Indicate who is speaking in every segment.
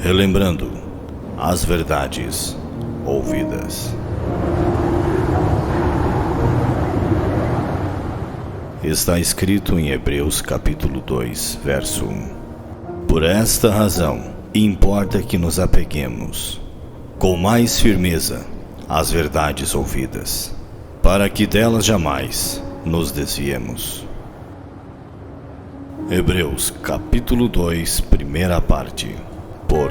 Speaker 1: Relembrando as verdades ouvidas. Está escrito em Hebreus capítulo 2, verso 1. Por esta razão, importa que nos apeguemos com mais firmeza às verdades ouvidas, para que delas jamais nos desviemos. Hebreus capítulo 2, primeira parte, por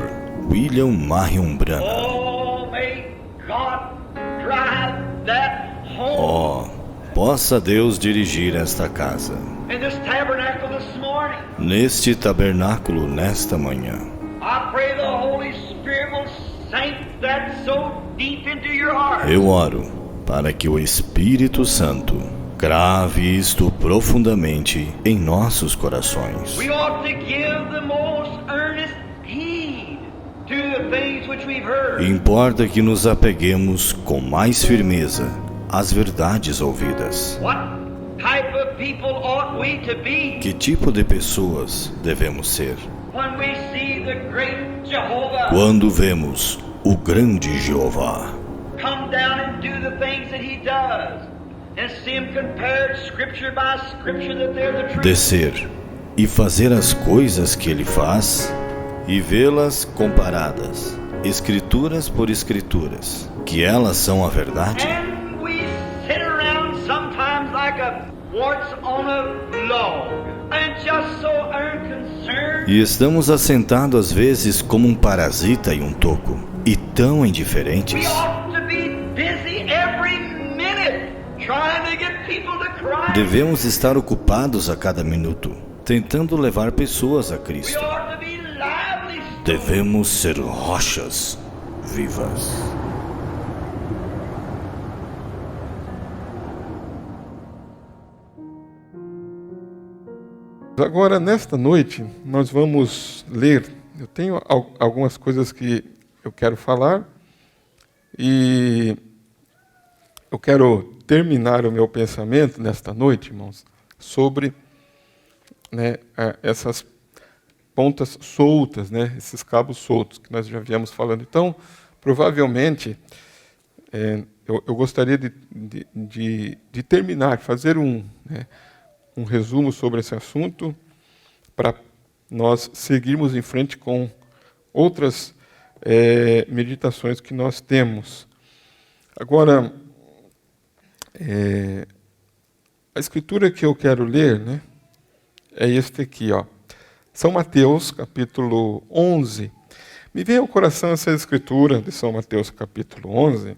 Speaker 1: William Marion Branham. Possa Deus dirigir esta casa, neste tabernáculo nesta manhã. Eu oro para que o Espírito Santo grave isto profundamente em nossos corações. Importa que nos apeguemos com mais firmeza às verdades ouvidas. Que tipo de pessoas devemos ser? Quando vemos o grande Jeová descer e fazer as coisas que ele faz e vê-las comparadas, escrituras por escrituras, que elas são a verdade? E estamos assentados às vezes como um parasita em um toco, e tão indiferentes. Devemos estar ocupados a cada minuto, tentando levar pessoas a Cristo. Devemos ser rochas vivas.
Speaker 2: Agora, nesta noite, nós vamos ler. Eu tenho algumas coisas que eu quero falar e eu quero terminar o meu pensamento nesta noite, irmãos, sobre essas pontas soltas, esses cabos soltos que nós já viemos falando. Então, provavelmente, eu gostaria de terminar, fazer um resumo sobre esse assunto, para nós seguirmos em frente com outras meditações que nós temos. Agora, a escritura que eu quero ler, é este aqui, ó. São Mateus, capítulo 11. Me vem ao coração essa escritura de São Mateus, capítulo 11,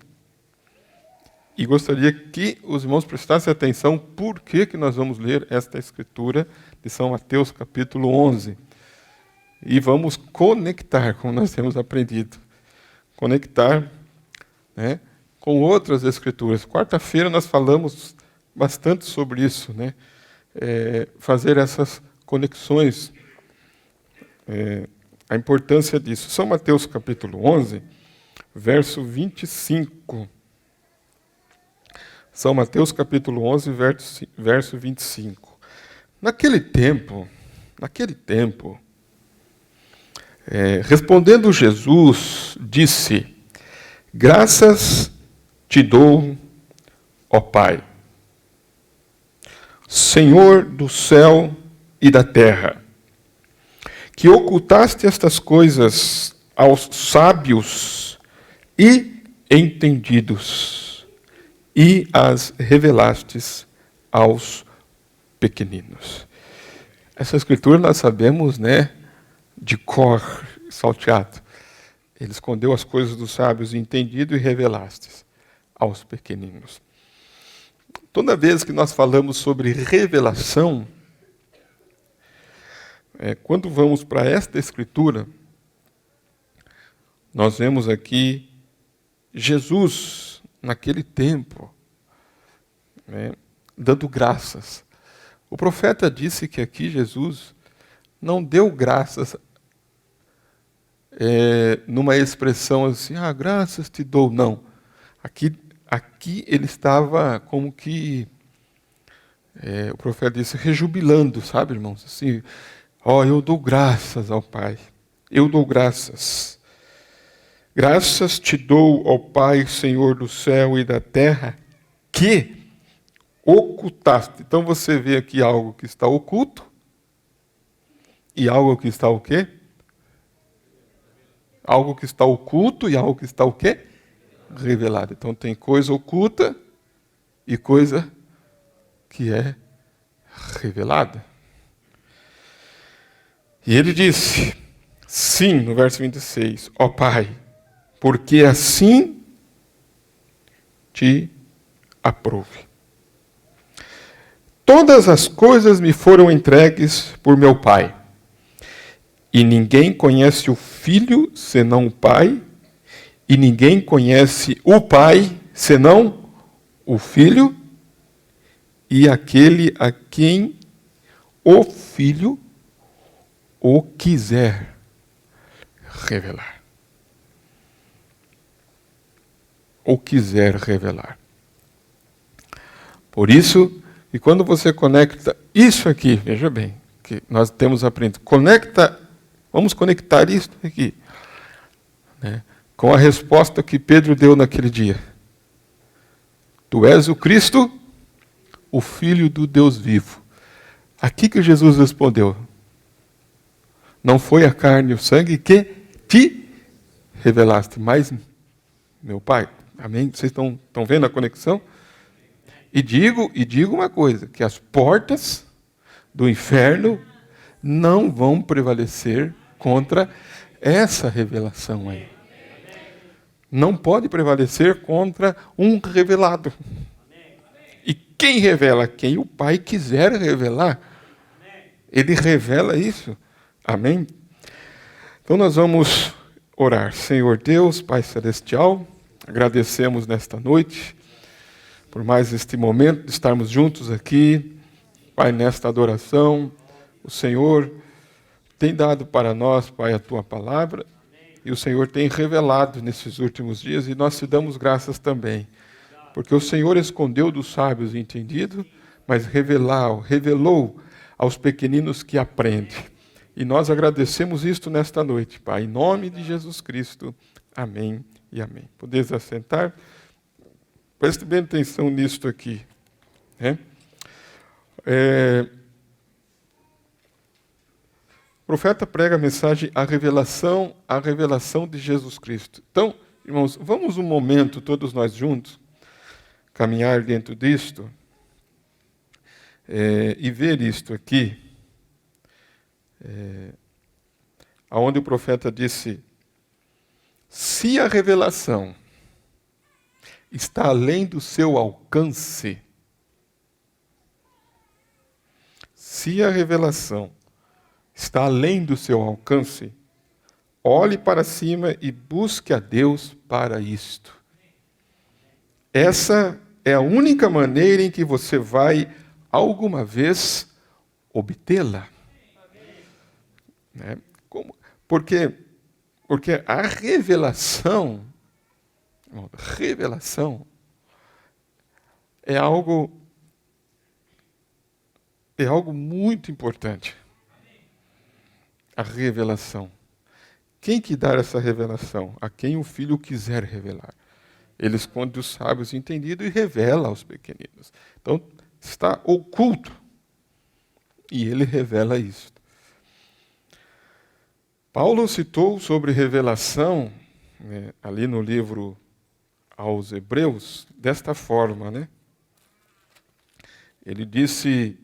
Speaker 2: e gostaria que os irmãos prestassem atenção por que nós vamos ler esta escritura de São Mateus, capítulo 11. E vamos conectar, como nós temos aprendido. Conectar com outras escrituras. Quarta-feira nós falamos bastante sobre isso, fazer essas conexões, a importância disso. São Mateus, capítulo 11, verso 25. São Mateus capítulo 11, verso 25. Naquele tempo, respondendo Jesus, disse: Graças te dou, ó Pai, Senhor do céu e da terra, que ocultaste estas coisas aos sábios e entendidos, e as revelastes aos pequeninos. Essa escritura nós sabemos, de cor salteado. Ele escondeu as coisas dos sábios e entendido e revelastes aos pequeninos. Toda vez que nós falamos sobre revelação, quando vamos para esta escritura, nós vemos aqui Jesus, naquele tempo, dando graças. O profeta disse que aqui Jesus não deu graças numa expressão assim, graças te dou, não. Aqui ele estava como que, o profeta disse, rejubilando, sabe, irmãos? Assim, eu dou graças ao Pai. eu dou graças. Graças te dou, ó Pai, Senhor do céu e da terra, que ocultaste. Então você vê aqui algo que está oculto e algo que está o quê? Algo que está oculto e algo que está o quê? Revelado. Então tem coisa oculta e coisa que é revelada. E ele disse, sim, no verso 26, ó Pai, porque assim te aprouve. Todas as coisas me foram entregues por meu Pai, e ninguém conhece o Filho senão o Pai, e ninguém conhece o Pai senão o Filho, e aquele a quem o Filho o quiser revelar. Ou quiser revelar. Por isso, e quando você conecta isso aqui, veja bem, que nós temos aprendido, vamos conectar isso aqui, né, com a resposta que Pedro deu naquele dia. Tu és o Cristo, o Filho do Deus vivo. Aqui que Jesus respondeu, não foi a carne e o sangue que te revelaste, mas meu Pai. Amém? Vocês estão vendo a conexão? E digo uma coisa, que as portas do inferno não vão prevalecer contra essa revelação aí. Não pode prevalecer contra um revelado. E quem revela? Quem o Pai quiser revelar. Ele revela isso. Amém? Então nós vamos orar. Senhor Deus, Pai Celestial, agradecemos nesta noite por mais este momento de estarmos juntos aqui. Pai, nesta adoração, o Senhor tem dado para nós, Pai, a Tua palavra, e o Senhor tem revelado nesses últimos dias, e nós te damos graças também, porque o Senhor escondeu dos sábios entendido, mas revelou aos pequeninos que aprendem. E nós agradecemos isto nesta noite, Pai, em nome de Jesus Cristo. Amém e amém. Podeis assentar? Preste bem atenção nisto aqui. Né? O profeta prega a mensagem, a revelação de Jesus Cristo. Então, irmãos, vamos um momento, todos nós juntos, caminhar dentro disto e ver isto aqui. Onde o profeta disse, se a revelação está além do seu alcance, se a revelação está além do seu alcance, olhe para cima e busque a Deus para isto. Essa é a única maneira em que você vai, alguma vez, obtê-la. Né? Porque a revelação é algo muito importante. A revelação. Quem que dá essa revelação? A quem o Filho quiser revelar. Ele esconde dos sábios entendidos e revela aos pequeninos. Então, está oculto. E ele revela isso. Paulo citou sobre revelação, né, ali no livro aos Hebreus, desta forma, né? Ele disse,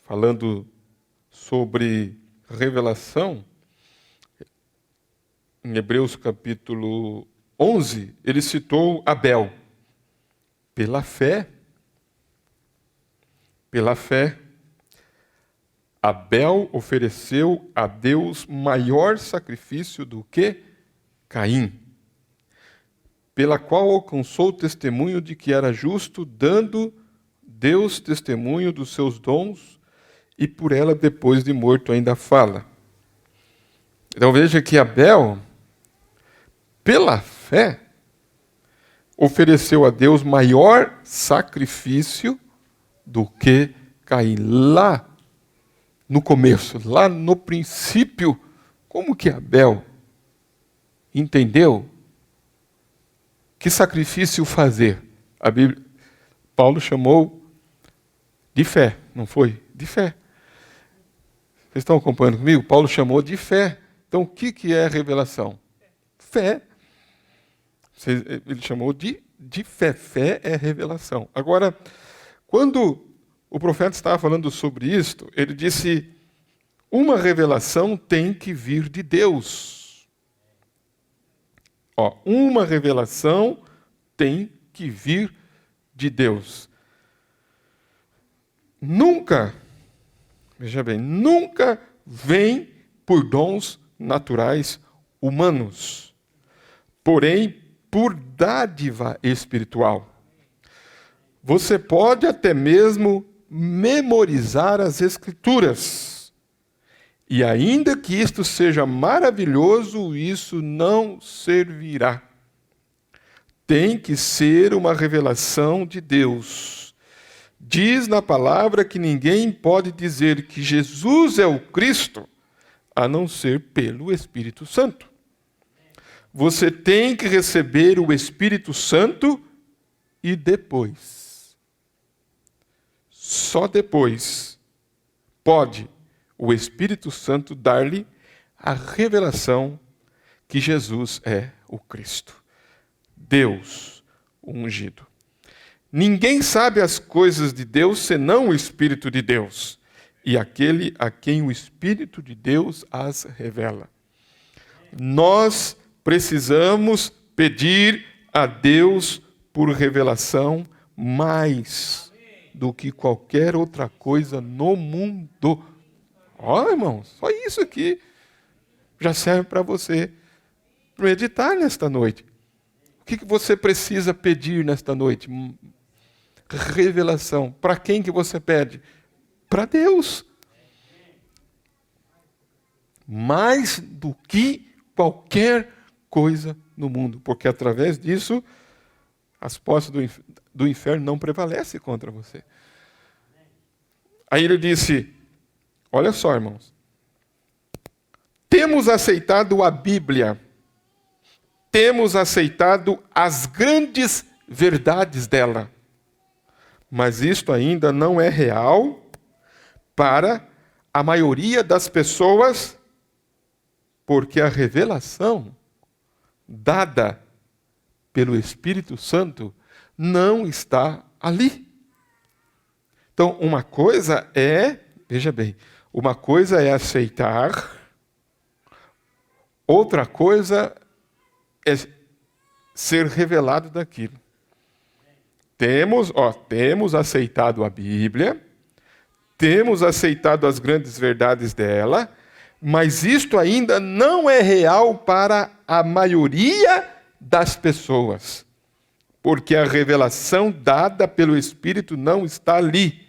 Speaker 2: falando sobre revelação, em Hebreus capítulo 11, ele citou Abel. Pela fé, Abel ofereceu a Deus maior sacrifício do que Caim, pela qual alcançou o testemunho de que era justo, dando Deus testemunho dos seus dons, e por ela, depois de morto, ainda fala. Então veja que Abel, pela fé, ofereceu a Deus maior sacrifício do que Caim. Lá no começo, lá no princípio Como que Abel entendeu que sacrifício fazer? Paulo chamou de fé, não foi? De fé. Vocês estão acompanhando comigo? Paulo chamou de fé. Então, o que é revelação? Fé. Ele chamou de fé. Fé é revelação. Agora, quando o profeta estava falando sobre isto, ele disse: uma revelação tem que vir de Deus. Uma revelação tem que vir de Deus. Nunca, veja bem, nunca vem por dons naturais humanos, porém por dádiva espiritual. Você pode até mesmo memorizar as Escrituras, e ainda que isto seja maravilhoso, isso não servirá. Tem que ser uma revelação de Deus. Diz na palavra que ninguém pode dizer que Jesus é o Cristo, a não ser pelo Espírito Santo. Você tem que receber o Espírito Santo e depois, só depois, pode o Espírito Santo dar-lhe a revelação que Jesus é o Cristo, Deus ungido. Ninguém sabe as coisas de Deus senão o Espírito de Deus, e aquele a quem o Espírito de Deus as revela. Nós precisamos pedir a Deus por revelação mais do que qualquer outra coisa no mundo. Irmãos, só isso aqui já serve para você meditar nesta noite. O que você precisa pedir nesta noite? Revelação. Para quem que você pede? Para Deus. Mais do que qualquer coisa no mundo. Porque através disso, as posses do inferno não prevalecem contra você. Aí ele disse, olha só, irmãos. Temos aceitado a Bíblia. Temos aceitado as grandes verdades dela. Mas isto ainda não é real para a maioria das pessoas, porque a revelação dada pelo Espírito Santo não está ali. Então, uma coisa é, veja bem, uma coisa é aceitar, outra coisa é ser revelado daquilo. Temos aceitado a Bíblia, temos aceitado as grandes verdades dela, mas isto ainda não é real para a maioria das pessoas, porque a revelação dada pelo Espírito não está ali.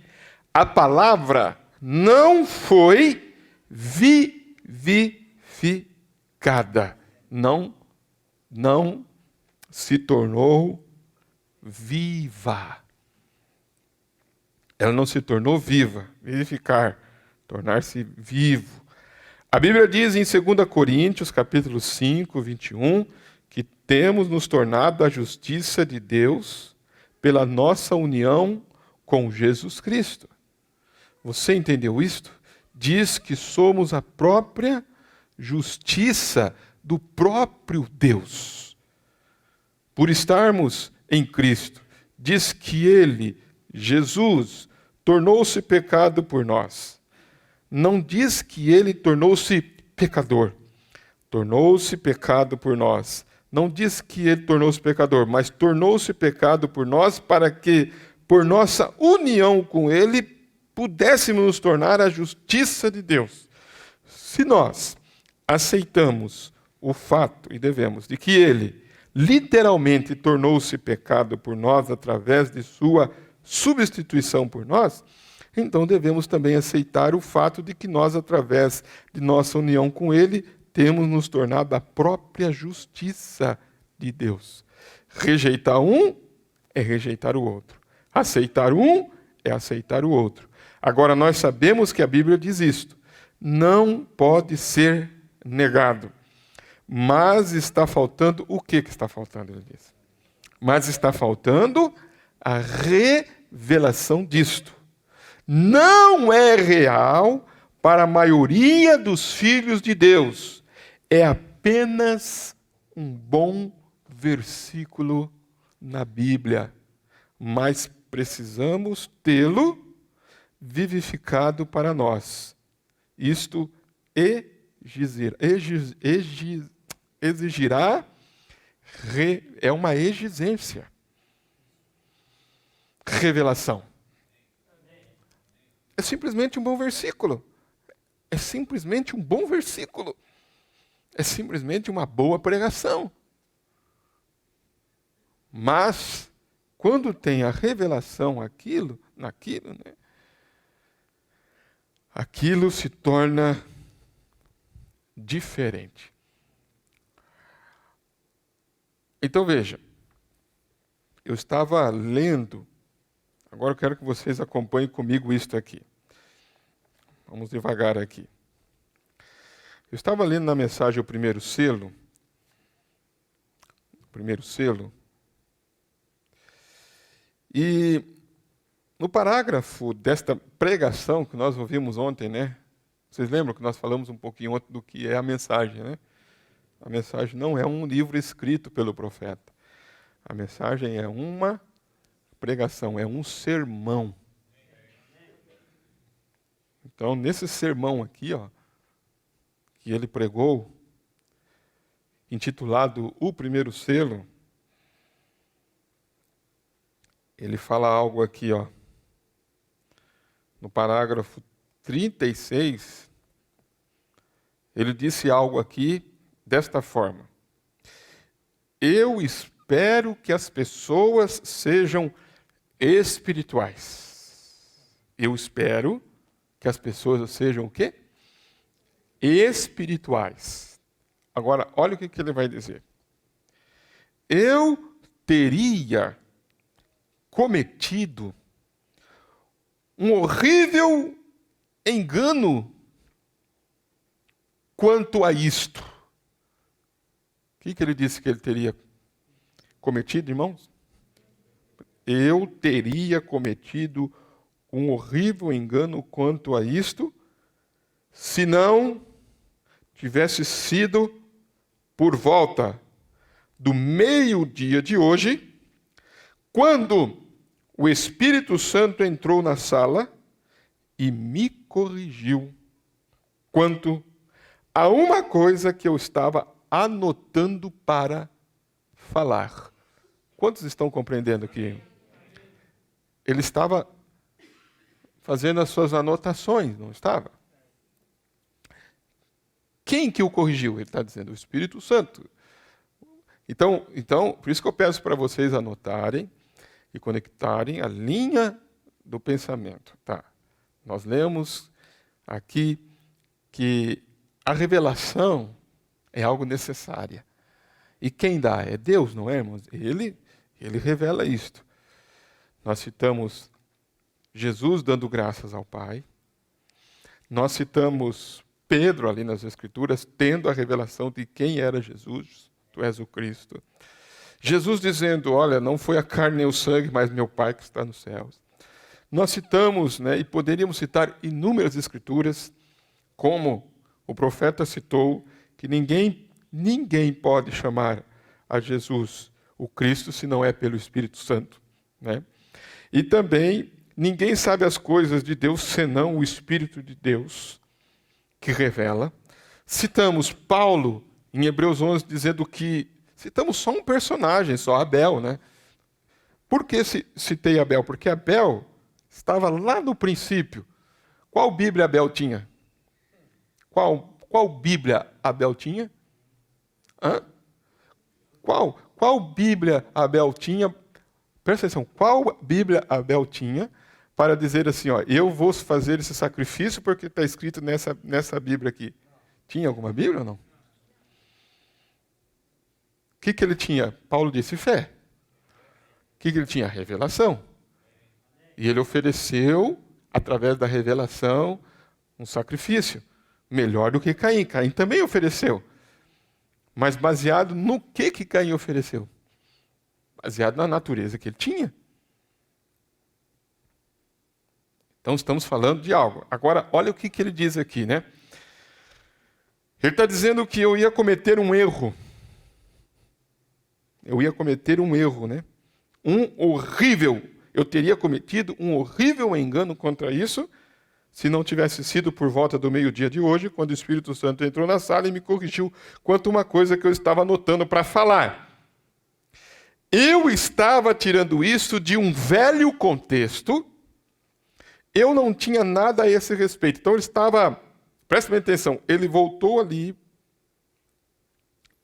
Speaker 2: A palavra não foi vivificada, não se tornou viva. Ela não se tornou viva, vivificar, tornar-se vivo. A Bíblia diz em 2 Coríntios, capítulo 5, 21, que temos nos tornado a justiça de Deus pela nossa união com Jesus Cristo. Você entendeu isto? Diz que somos a própria justiça do próprio Deus. Por estarmos em Cristo, diz que Ele, Jesus, tornou-se pecado por nós. Não diz que Ele tornou-se pecador. Tornou-se pecado por nós. Não diz que Ele tornou-se pecador, mas tornou-se pecado por nós para que, por nossa união com Ele, pudéssemos nos tornar a justiça de Deus. Se nós aceitamos o fato, e devemos, de que Ele literalmente tornou-se pecado por nós através de sua substituição por nós, então devemos também aceitar o fato de que nós, através de nossa união com Ele, temos nos tornado a própria justiça de Deus. Rejeitar um é rejeitar o outro. Aceitar um é aceitar o outro. Agora, nós sabemos que a Bíblia diz isto. Não pode ser negado. Mas está faltando, o que está faltando, ele diz? Mas está faltando a revelação disto. Não é real para a maioria dos filhos de Deus. É apenas um bom versículo na Bíblia. Mas precisamos tê-lo vivificado para nós. Isto exigirá, é uma exigência. Revelação. É simplesmente um bom versículo. É simplesmente um bom versículo. É simplesmente uma boa pregação. Mas, quando tem a revelação naquilo, né, aquilo se torna diferente. Então veja, eu estava lendo, agora eu quero que vocês acompanhem comigo isto aqui. Vamos devagar aqui. Eu estava lendo na mensagem o primeiro selo, e no parágrafo desta pregação que nós ouvimos ontem, né? Vocês lembram que nós falamos um pouquinho ontem do que é a mensagem, né? A mensagem não é um livro escrito pelo profeta. A mensagem é uma pregação, é um sermão. Então, nesse sermão aqui, ó, que ele pregou, intitulado O Primeiro Selo, ele fala algo aqui, ó, no parágrafo 36, ele disse algo aqui desta forma: eu espero que as pessoas sejam espirituais. Eu espero que as pessoas sejam o quê? Espirituais. Agora, olha o que ele vai dizer. Eu teria cometido um horrível engano quanto a isto. O que ele disse que ele teria cometido, irmãos? Eu teria cometido um horrível engano quanto a isto, se não tivesse sido por volta do meio-dia de hoje, quando o Espírito Santo entrou na sala e me corrigiu quanto a uma coisa que eu estava anotando para falar. Quantos estão compreendendo aqui? Ele estava fazendo as suas anotações, não estava? Quem que o corrigiu? Ele está dizendo, o Espírito Santo. Então, por isso que eu peço para vocês anotarem e conectarem a linha do pensamento. Tá? Nós lemos aqui que a revelação é algo necessário. E quem dá? É Deus, não é, irmãos? Ele revela isto. Nós citamos Jesus dando graças ao Pai. Nós citamos Pedro ali nas Escrituras, tendo a revelação de quem era Jesus. Tu és o Cristo. Jesus dizendo, olha, não foi a carne nem o sangue, mas meu Pai que está nos céus. Nós citamos, né, e poderíamos citar inúmeras Escrituras, como o profeta citou, que ninguém pode chamar a Jesus o Cristo se não é pelo Espírito Santo, né? E também, ninguém sabe as coisas de Deus senão o Espírito de Deus, que revela. Citamos Paulo, em Hebreus 11, dizendo que citamos só um personagem, só Abel, né? Por que citei Abel? Porque Abel estava lá no princípio. Qual Bíblia Abel tinha? Qual Bíblia Abel tinha? Hã? Qual Bíblia Abel tinha? Presta atenção, qual Bíblia Abel tinha para dizer assim, ó, eu vou fazer esse sacrifício porque está escrito nessa Bíblia aqui? Tinha alguma Bíblia ou não? O que ele tinha? Paulo disse fé. O que ele tinha? Revelação. E ele ofereceu, através da revelação, um sacrifício. melhor do que Caim. Caim também ofereceu. Mas baseado no que Caim ofereceu? Baseado na natureza que ele tinha. Então estamos falando de algo. Agora, olha o que ele diz aqui, né? Ele está dizendo que eu ia cometer um erro. Eu ia cometer um erro, né? Eu teria cometido um horrível engano contra isso, se não tivesse sido por volta do meio-dia de hoje, quando o Espírito Santo entrou na sala e me corrigiu quanto a uma coisa que eu estava anotando para falar. Eu estava tirando isso de um velho contexto, eu não tinha nada a esse respeito. Então ele estava, preste bem atenção, ele voltou ali,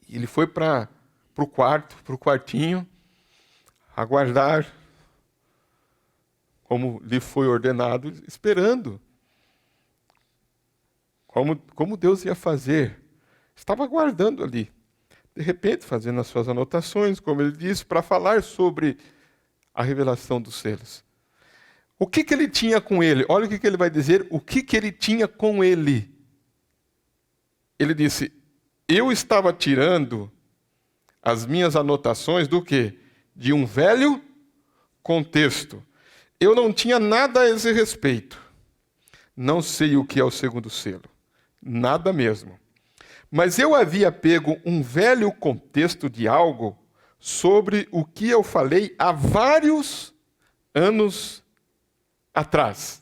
Speaker 2: ele foi para o quarto, para o quartinho, aguardar, como lhe foi ordenado, esperando. Como Deus ia fazer. Estava aguardando ali. De repente, fazendo as suas anotações, como ele disse, para falar sobre a revelação dos selos. O que ele tinha com ele? Olha o que ele vai dizer, o que ele tinha com ele. Ele disse, eu estava tirando as minhas anotações do quê? De um velho contexto. Eu não tinha nada a esse respeito. Não sei o que é o segundo selo. Nada mesmo. Mas eu havia pego um velho contexto de algo sobre o que eu falei há vários anos atrás.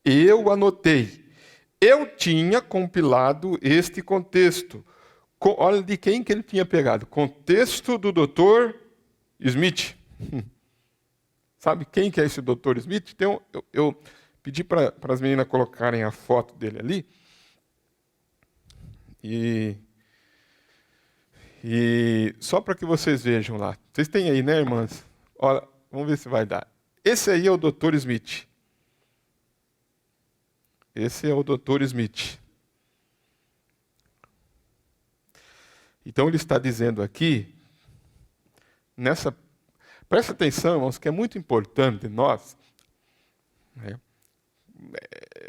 Speaker 2: Eu anotei. Eu tinha compilado este contexto. Olha de quem que ele tinha pegado. Contexto do Dr. Smith. Sabe quem que é esse Dr. Smith? Eu pedi para as meninas colocarem a foto dele ali. E só para que vocês vejam lá. Vocês têm aí, né, irmãs? Olha, vamos ver se vai dar. Esse aí é o Dr. Smith. Esse é o Dr. Smith. Então ele está dizendo aqui, presta atenção, irmãos, que é muito importante nós, né?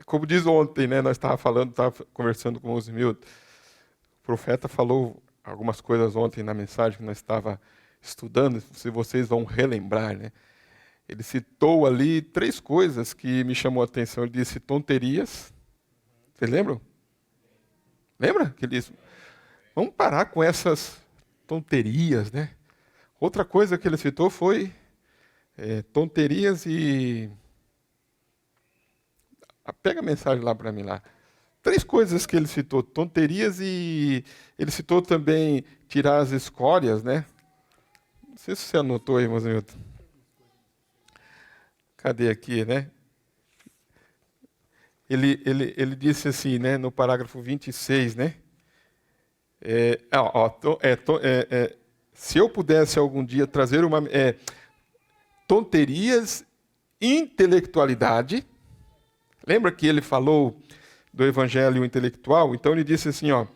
Speaker 2: Como diz ontem, né, nós estava conversando com os Milton, o profeta falou algumas coisas ontem na mensagem que nós estava estudando, se vocês vão relembrar, né? Ele citou ali 3 coisas que me chamou a atenção. Ele disse tonterias. Vocês lembram? Lembra? Que ele disse, vamos parar com essas tonterias, né? Outra coisa que ele citou foi tonterias e... Pega a mensagem lá para mim lá. 3 coisas que ele citou, tonterias e... Ele citou também tirar as escórias, né? Não sei se você anotou aí, irmãos Milton. Cadê aqui, né? Ele disse assim, né, no parágrafo 26, né? Se eu pudesse algum dia trazer tonterias, intelectualidade. Lembra que ele falou do evangelho intelectual? Então ele disse assim, ó,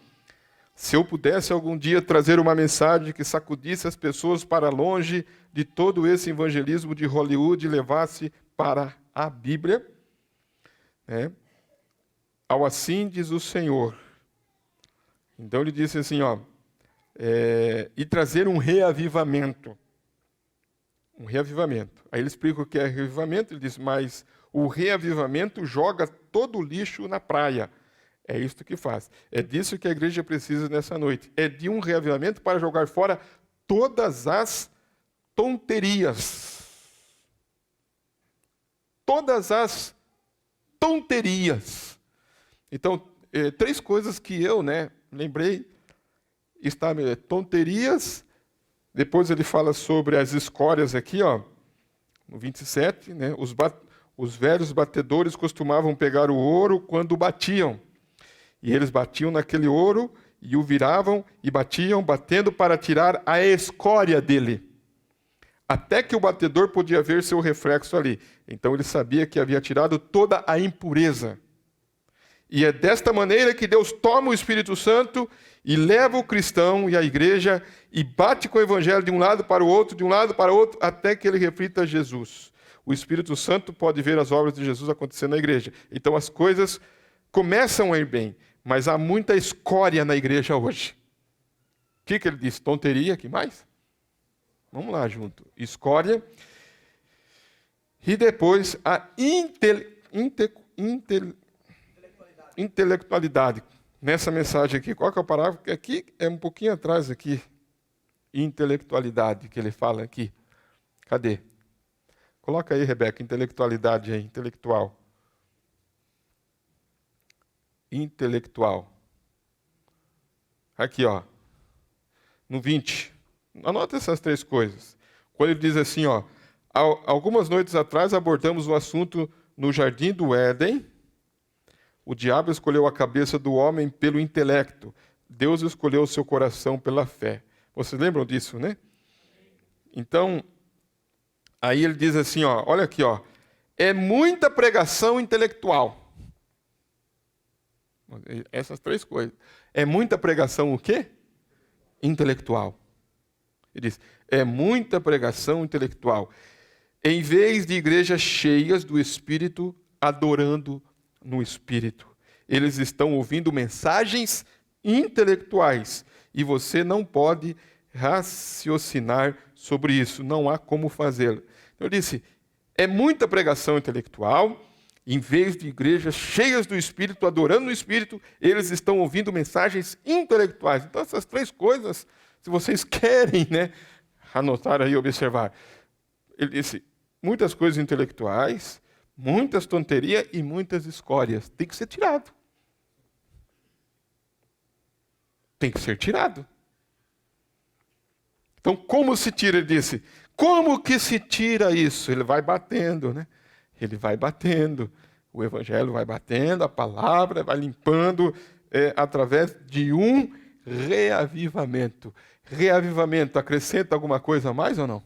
Speaker 2: se eu pudesse algum dia trazer uma mensagem que sacudisse as pessoas para longe de todo esse evangelismo de Hollywood e levasse para a Bíblia, né? Ao assim diz o Senhor. Então ele disse assim, ó, e trazer um reavivamento. Um reavivamento. Aí ele explica o que é reavivamento, ele diz, mas o reavivamento joga todo o lixo na praia. É isto que faz. É disso que a igreja precisa nessa noite. É de um reavivamento para jogar fora todas as tonterias. Todas as tonterias. Então, 3 coisas que eu, né, lembrei. Tonterias. Depois ele fala sobre as escórias aqui, ó, no 27. Né, os velhos batedores costumavam pegar o ouro quando batiam. E eles batiam naquele ouro e o viravam e batiam, batendo para tirar a escória dele. Até que o batedor podia ver seu reflexo ali. Então ele sabia que havia tirado toda a impureza. E é desta maneira que Deus toma o Espírito Santo e leva o cristão e a igreja e bate com o evangelho de um lado para o outro, de um lado para o outro, até que ele reflita Jesus. O Espírito Santo pode ver as obras de Jesus acontecendo na igreja. Então as coisas começam a ir bem, mas há muita escória na igreja hoje. O que ele diz? Tonteria, que mais? Vamos lá junto. Escória. E depois a intelectualidade. Nessa mensagem aqui, qual que é o parágrafo? Aqui é um pouquinho atrás aqui. Intelectualidade, que ele fala aqui. Cadê? Coloca aí, Rebeca, intelectualidade aí, intelectual. Intelectual. Aqui, ó. No 20. Anota essas três coisas. Quando ele diz assim, ó, algumas noites atrás abordamos o assunto no Jardim do Éden. O diabo escolheu a cabeça do homem pelo intelecto. Deus escolheu o seu coração pela fé. Vocês lembram disso, né? Então, aí ele diz assim, ó, olha aqui, ó, é muita pregação intelectual. Essas três coisas. É muita pregação o quê? Intelectual. Ele diz, é muita pregação intelectual. Em vez de igrejas cheias do Espírito, adorando no Espírito. Eles estão ouvindo mensagens intelectuais. E você não pode raciocinar sobre isso. Não há como fazê-lo. Eu disse, é muita pregação intelectual. Em vez de igrejas cheias do Espírito, adorando no Espírito, eles estão ouvindo mensagens intelectuais. Então, essas três coisas, se vocês querem, né, anotar aí, observar. Ele disse, muitas coisas intelectuais, muitas tonterias e muitas escórias. Tem que ser tirado. Tem que ser tirado. Então, como se tira? Ele disse, como que se tira isso? Ele vai batendo, né? Ele vai batendo, o evangelho vai batendo, a palavra vai limpando através de um reavivamento. Reavivamento acrescenta alguma coisa a mais ou não?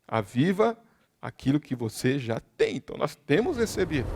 Speaker 2: Aviva aquilo que você já tem. Então nós temos recebido.